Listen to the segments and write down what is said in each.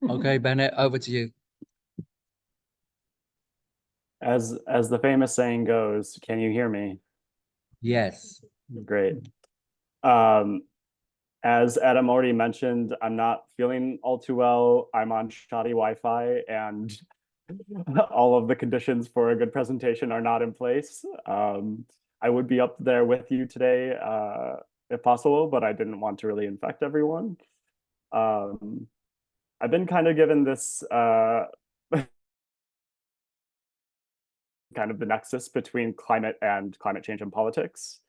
Okay, Bennett, over to you. As the famous saying goes, can you hear me? Yes. Great. Um, as Adam already mentioned, I'm not feeling all too well. I'm on shoddy Wi-Fi, and all of the conditions for a good presentation are not in place. I would be up there with you today, if possible, but I didn't want to really infect everyone. Um, I've been kind of given this kind of the nexus between climate and climate change and politics.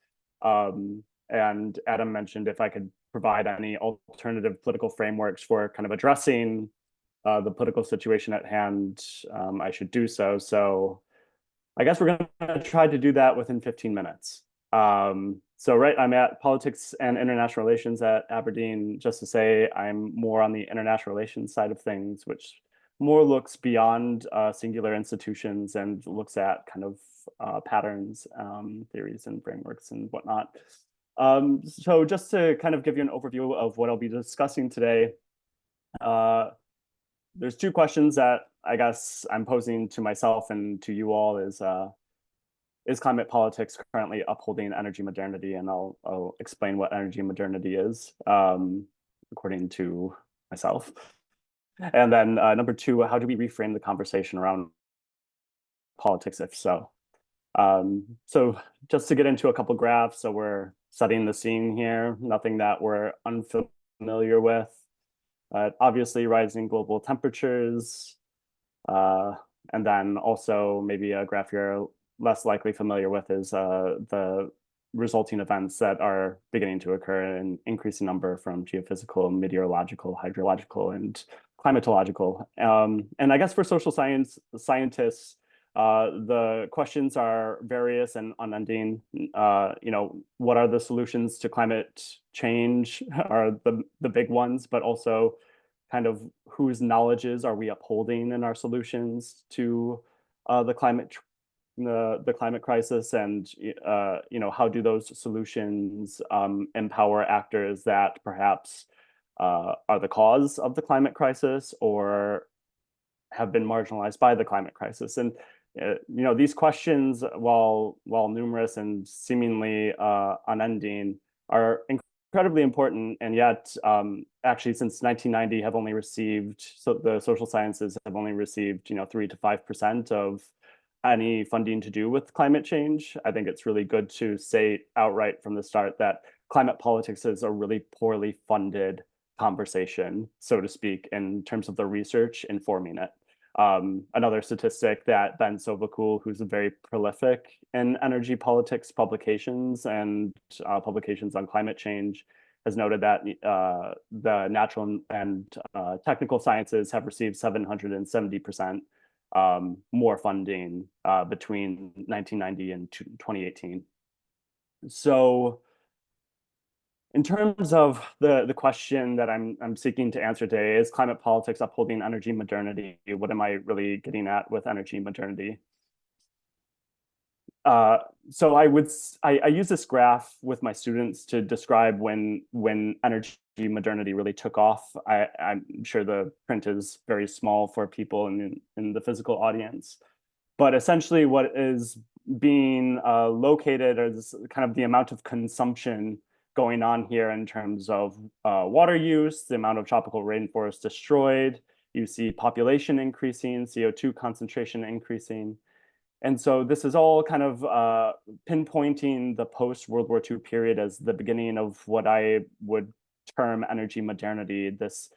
And Adam mentioned if I could provide any alternative political frameworks for kind of addressing the political situation at hand, I should do so. So I guess we're going to try to do that within 15 minutes. So I'm at Politics and International Relations at Aberdeen. Just to say, I'm more on the international relations side of things, which more looks beyond singular institutions and looks at kind of patterns, theories, and frameworks and whatnot. So just to kind of give you an overview of what I'll be discussing today, there's two questions that I guess I'm posing to myself and to you all is climate politics currently upholding energy modernity? And I'll explain what energy modernity is, according to myself. And then number two, how do we reframe the conversation around politics, if so? So just to get into a couple graphs, so we're setting the scene here, nothing that we're unfamiliar with. Obviously rising global temperatures, and then also maybe a graph you're less likely familiar with is the resulting events that are beginning to occur in increasing number from geophysical, meteorological, hydrological, and climatological. And I guess for social scientists, the questions are various and unending. What are the solutions to climate change are the big ones, but also kind of whose knowledges are we upholding in our solutions to the climate crisis, and how do those solutions empower actors that perhaps are the cause of the climate crisis or have been marginalized by the climate crisis. And these questions, while numerous and seemingly unending, are incredibly important, and yet actually since 1990 have only received, so the social sciences have only received 3 to 5% of any funding to do with climate change. I think it's really good to say outright from the start that climate politics is a really poorly funded conversation, so to speak, in terms of the research informing it. Another statistic that Ben Sovakul, who's very prolific in energy politics publications and publications on climate change, has noted that the natural and technical sciences have received 770% more funding between 1990 and 2018. So in terms of the question that I'm seeking to answer today, is climate politics upholding energy modernity? What am I really getting at with energy modernity? So I use this graph with my students to describe when energy modernity really took off. I'm sure the print is very small for people in the physical audience, but essentially what is being located is kind of the amount of consumption going on here in terms of water use, the amount of tropical rainforest destroyed. You see population increasing, CO2 concentration increasing. And so this is all kind of pinpointing the post-World War II period as the beginning of what I would term energy modernity, this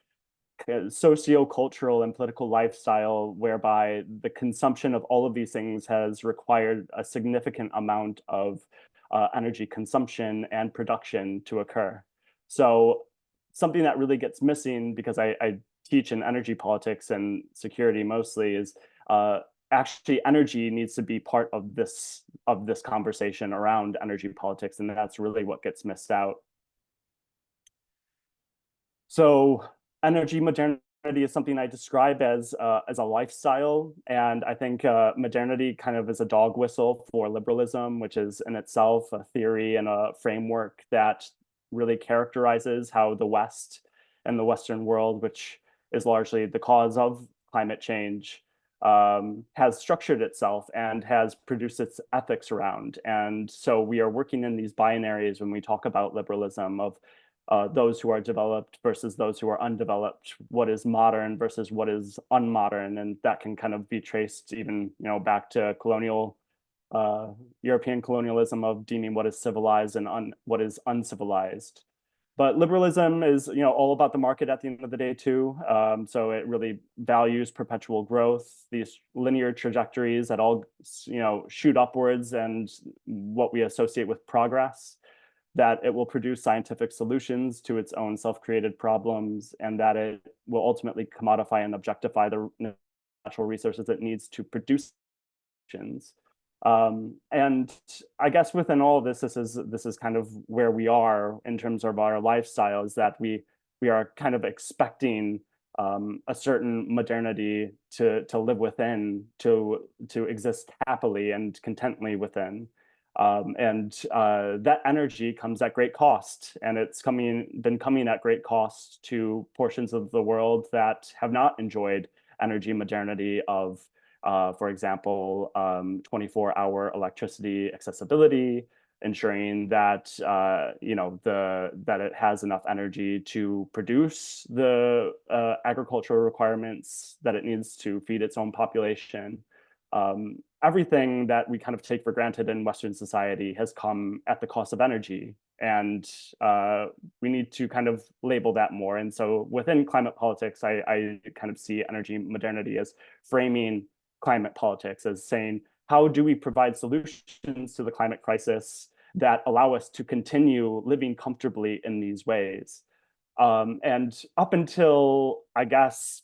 socio-cultural and political lifestyle whereby the consumption of all of these things has required a significant amount of energy consumption and production to occur. So something that really gets missing, because I teach in energy politics and security mostly, is actually energy needs to be part of this conversation around energy politics, and that's really what gets missed out. So energy modernity is something I describe as a lifestyle, and I think modernity kind of is a dog whistle for liberalism, which is in itself a theory and a framework that really characterizes how the West and the Western world, which is largely the cause of climate change, has structured itself and has produced its ethics around. And so we are working in these binaries when we talk about liberalism of those who are developed versus those who are undeveloped, what is modern versus what is unmodern. And that can kind of be traced even, back to colonial European colonialism of deeming what is civilized and what is uncivilized. But liberalism is, all about the market at the end of the day too. So it really values perpetual growth, these linear trajectories that all, shoot upwards, and what we associate with progress, that it will produce scientific solutions to its own self-created problems, and that it will ultimately commodify and objectify the natural resources it needs to produce. And I guess within all of this, this is kind of where we are in terms of our lifestyle, is that we are kind of expecting a certain modernity to live within, to exist happily and contently within. And that energy comes at great cost, and it's been coming at great cost to portions of the world that have not enjoyed energy modernity of, for example, 24-hour electricity accessibility, ensuring that that it has enough energy to produce the agricultural requirements that it needs to feed its own population. Everything that we kind of take for granted in Western society has come at the cost of energy, and we need to kind of label that more. And so within climate politics, I kind of see energy modernity as framing climate politics, as saying, how do we provide solutions to the climate crisis that allow us to continue living comfortably in these ways? And up until, I guess,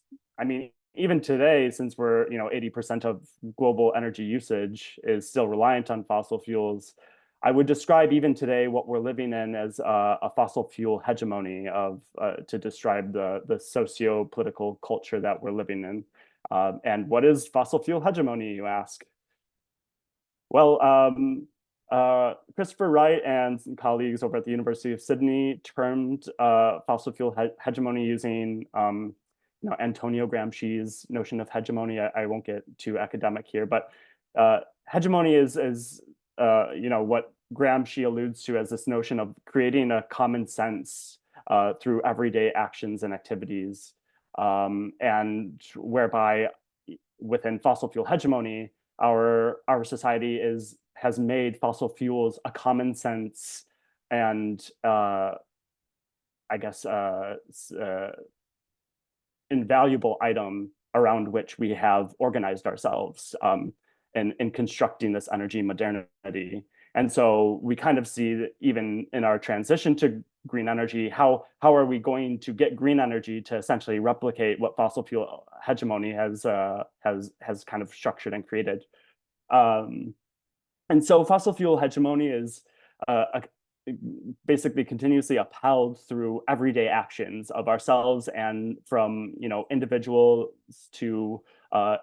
even today, since we're, 80% of global energy usage is still reliant on fossil fuels, I would describe even today what we're living in as a fossil fuel hegemony to describe the socio-political culture that we're living in. And what is fossil fuel hegemony, you ask? Well, Christopher Wright and some colleagues over at the University of Sydney termed fossil fuel hegemony using Antonio Gramsci's notion of hegemony. I won't get too academic here, but hegemony is what Gramsci alludes to as this notion of creating a common sense through everyday actions and activities, and whereby within fossil fuel hegemony, our society has made fossil fuels a common sense and I guess invaluable item around which we have organized ourselves in constructing this energy modernity. And so we kind of see that even in our transition to green energy, how are we going to get green energy to essentially replicate what fossil fuel hegemony has kind of structured and created? And so fossil fuel hegemony is basically continuously upheld through everyday actions of ourselves, and from individuals to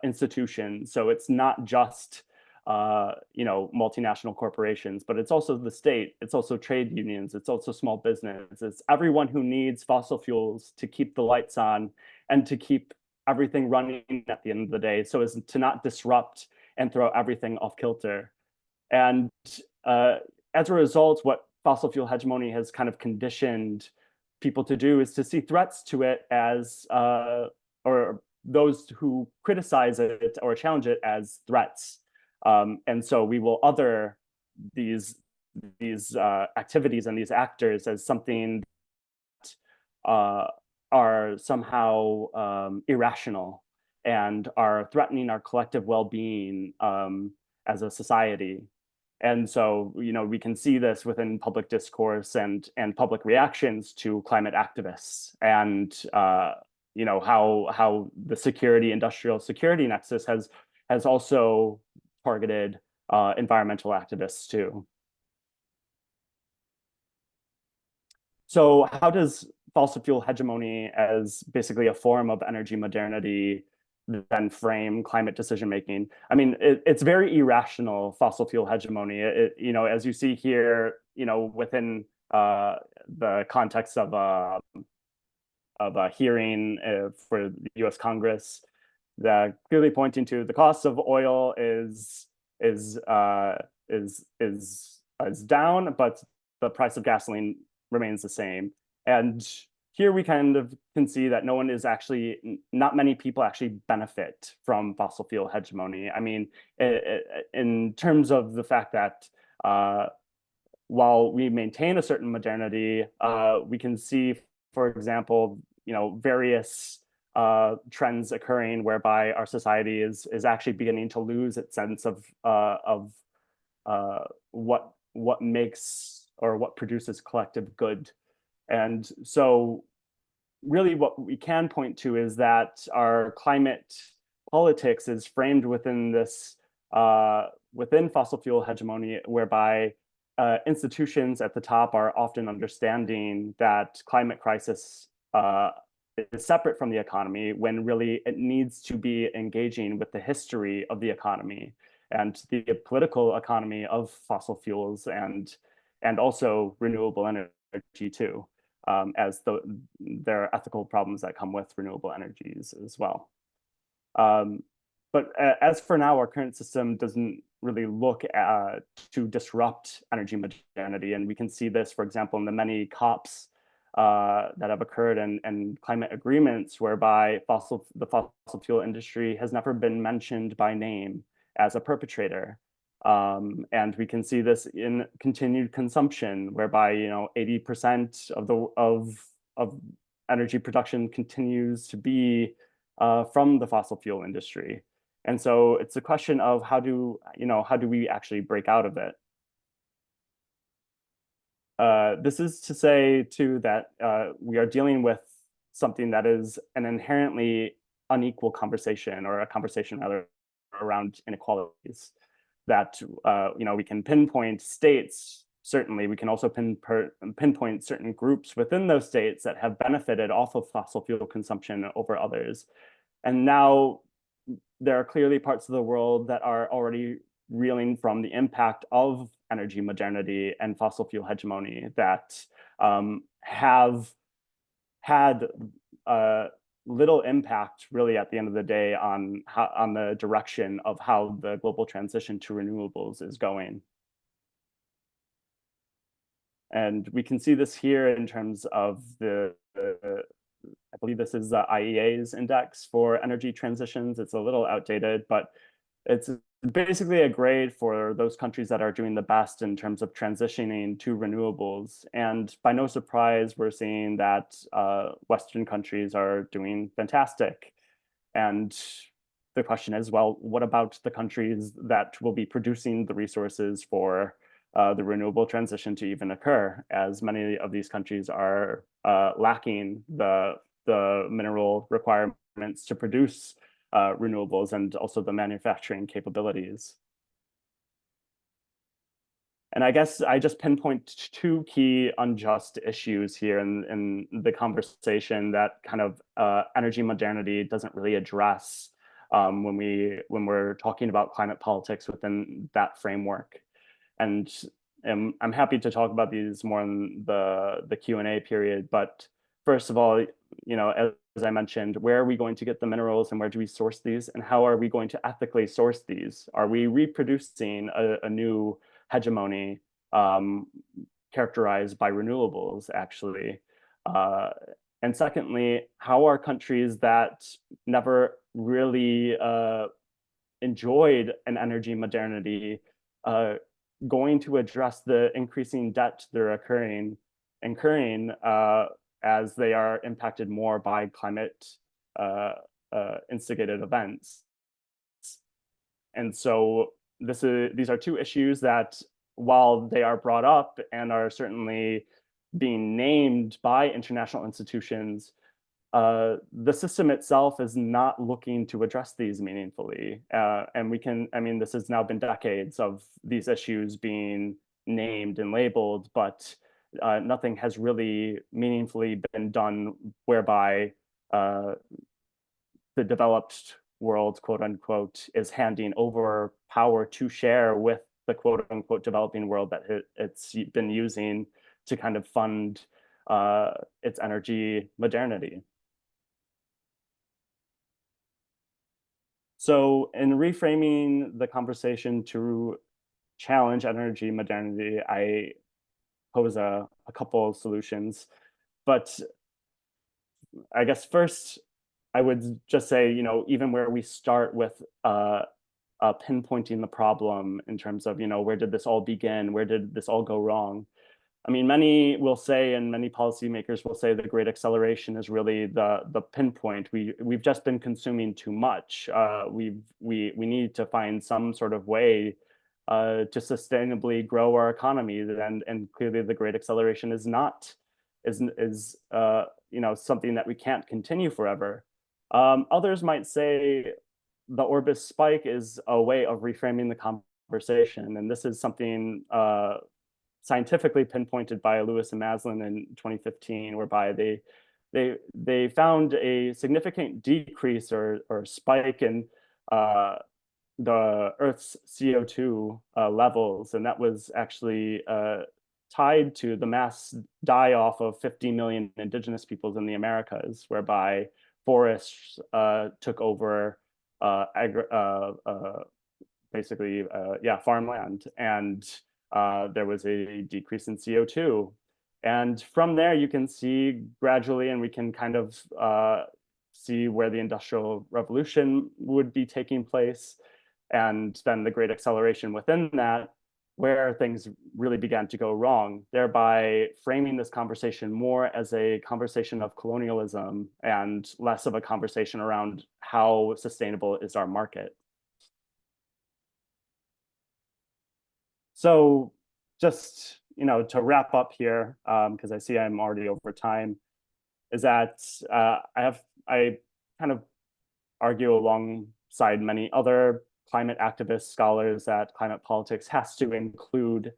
institutions. So it's not just multinational corporations, but it's also the state, it's also trade unions, it's also small business, it's everyone who needs fossil fuels to keep the lights on and to keep everything running at the end of the day, so as to not disrupt and throw everything off kilter. And as a result, what fossil fuel hegemony has kind of conditioned people to do is to see threats to it as, or those who criticize it or challenge it as threats. And so we will other these activities and these actors as something that are somehow irrational and are threatening our collective well-being as a society. And so, we can see this within public discourse and public reactions to climate activists, and how the industrial security nexus has also targeted environmental activists too. So how does fossil fuel hegemony as basically a form of energy modernity then frame climate decision making? It's very irrational, fossil fuel hegemony. As you see here, within the context of a hearing for the U.S. Congress, that clearly pointing to the cost of oil is down, but the price of gasoline remains the same. And here we kind of can see that not many people actually benefit from fossil fuel hegemony. I mean, in terms of the fact that while we maintain a certain modernity, we can see, for example, various trends occurring whereby our society is actually beginning to lose its sense of what makes or what produces collective good. And so really what we can point to is that our climate politics is framed within this within fossil fuel hegemony, whereby institutions at the top are often understanding that climate crisis is separate from the economy, when really it needs to be engaging with the history of the economy and the political economy of fossil fuels and also renewable energy too, as there are ethical problems that come with renewable energies as well. But as for now, our current system doesn't really look to disrupt energy modernity. And we can see this, for example, in the many COPs that have occurred and climate agreements whereby the fossil fuel industry has never been mentioned by name as a perpetrator. And we can see this in continued consumption, whereby 80% of energy production continues to be from the fossil fuel industry. And so it's a question of how do we actually break out of it? This is to say too that we are dealing with something that is an inherently unequal conversation, or a conversation rather, around inequalities. That we can pinpoint states. Certainly, we can also pinpoint certain groups within those states that have benefited off of fossil fuel consumption over others. And now there are clearly parts of the world that are already reeling from the impact of energy modernity and fossil fuel hegemony, that have had little impact really at the end of the day on the direction of how the global transition to renewables is going. And we can see this here in terms of I believe this is the IEA's index for energy transitions. It's a little outdated, but it's basically a grade for those countries that are doing the best in terms of transitioning to renewables. And by no surprise, we're seeing that Western countries are doing fantastic. And the question is, well, what about the countries that will be producing the resources for the renewable transition to even occur, as many of these countries are lacking the mineral requirements to produce renewables and also the manufacturing capabilities. And I guess I just pinpoint two key unjust issues here in the conversation that kind of energy modernity doesn't really address when we're talking about climate politics within that framework. And I'm happy to talk about these more in the Q&A period. But first of all, as I mentioned, where are we going to get the minerals and where do we source these? And how are we going to ethically source these? Are we reproducing a new hegemony characterized by renewables, actually? And secondly, how are countries that never really enjoyed an energy modernity going to address the increasing debt they're incurring as they are impacted more by climate instigated events? And so these are two issues that, while they are brought up and are certainly being named by international institutions, the system itself is not looking to address these meaningfully. And this has now been decades of these issues being named and labeled, but nothing has really meaningfully been done whereby the developed world, quote unquote, is handing over power to share with the quote unquote developing world that it's been using to kind of fund its energy modernity. So in reframing the conversation to challenge energy modernity, I pose a couple of solutions. But I guess first, I would just say, even where we start with pinpointing the problem in terms of, where did this all begin? Where did this all go wrong? I mean, many will say, and many policymakers will say, the Great Acceleration is really the pinpoint. We've just been consuming too much. We need to find some sort of way to sustainably grow our economy, and clearly the Great Acceleration is not is something that we can't continue forever. Others might say the Orbis spike is a way of reframing the conversation, and this is something scientifically pinpointed by Lewis and Maslin in 2015, whereby they found a significant decrease or spike in the Earth's CO2 levels, and that was actually tied to the mass die-off of 50 million indigenous peoples in the Americas, whereby forests took over basically farmland, and there was a decrease in CO2. And from there, you can see gradually, and we can kind of see where the Industrial Revolution would be taking place, and then the Great Acceleration within that, where things really began to go wrong, thereby framing this conversation more as a conversation of colonialism and less of a conversation around how sustainable is our market. So just, to wrap up here, because I see I'm already over time, is that I kind of argue alongside many other climate activist scholars that climate politics has to include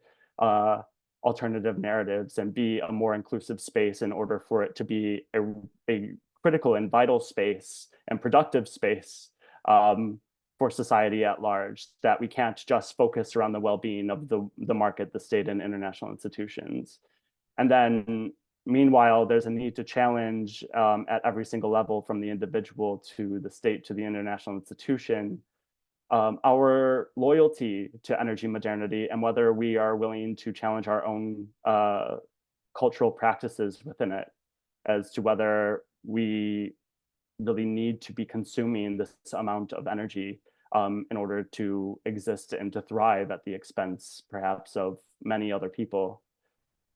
alternative narratives and be a more inclusive space in order for it to be a critical and vital space and productive space for society at large, that we can't just focus around the well-being of the market, the state, and international institutions. And then meanwhile, there's a need to challenge at every single level, from the individual to the state to the international institution, our loyalty to energy modernity, and whether we are willing to challenge our own cultural practices within it, as to whether we really need to be consuming this amount of energy in order to exist and to thrive at the expense, perhaps, of many other people.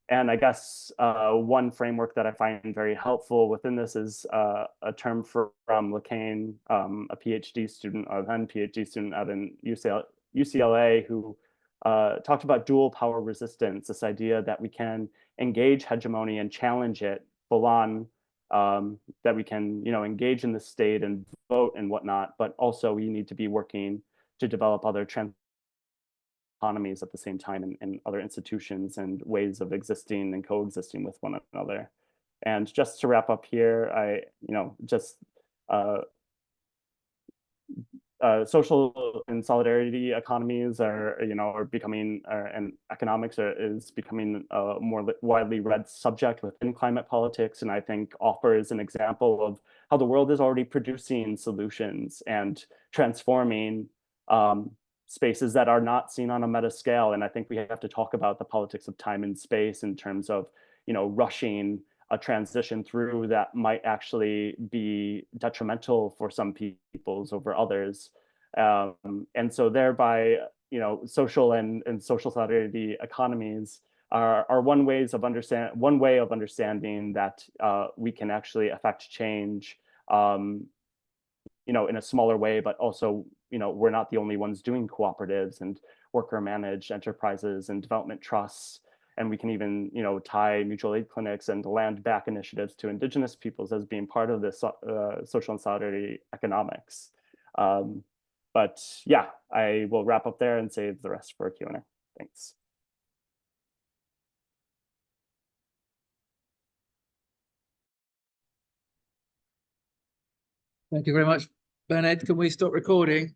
And I guess one framework that I find very helpful within this is a term from LeCaine, a PhD student, or then PhD student out in UCLA, who talked about dual power resistance, this idea that we can engage hegemony and challenge it full on, that we can, engage in the state and vote and whatnot, but also we need to be working to develop other economies at the same time, and other institutions and ways of existing and coexisting with one another. And just to wrap up here, social and solidarity economies are becoming, and economics is becoming a more widely read subject within climate politics, and I think offers an example of how the world is already producing solutions and transforming spaces that are not seen on a meta scale. And I think we have to talk about the politics of time and space in terms of, rushing a transition through that might actually be detrimental for some peoples over others. And so thereby, social and social solidarity economies are one way of understanding that we can actually affect change, in a smaller way, but also, we're not the only ones doing cooperatives and worker managed enterprises and development trusts. And we can even, tie mutual aid clinics and land back initiatives to indigenous peoples as being part of this social and solidarity economics. But yeah, I will wrap up there and save the rest for Q&A. Thanks. Thank you very much, Bernard. Can we stop recording?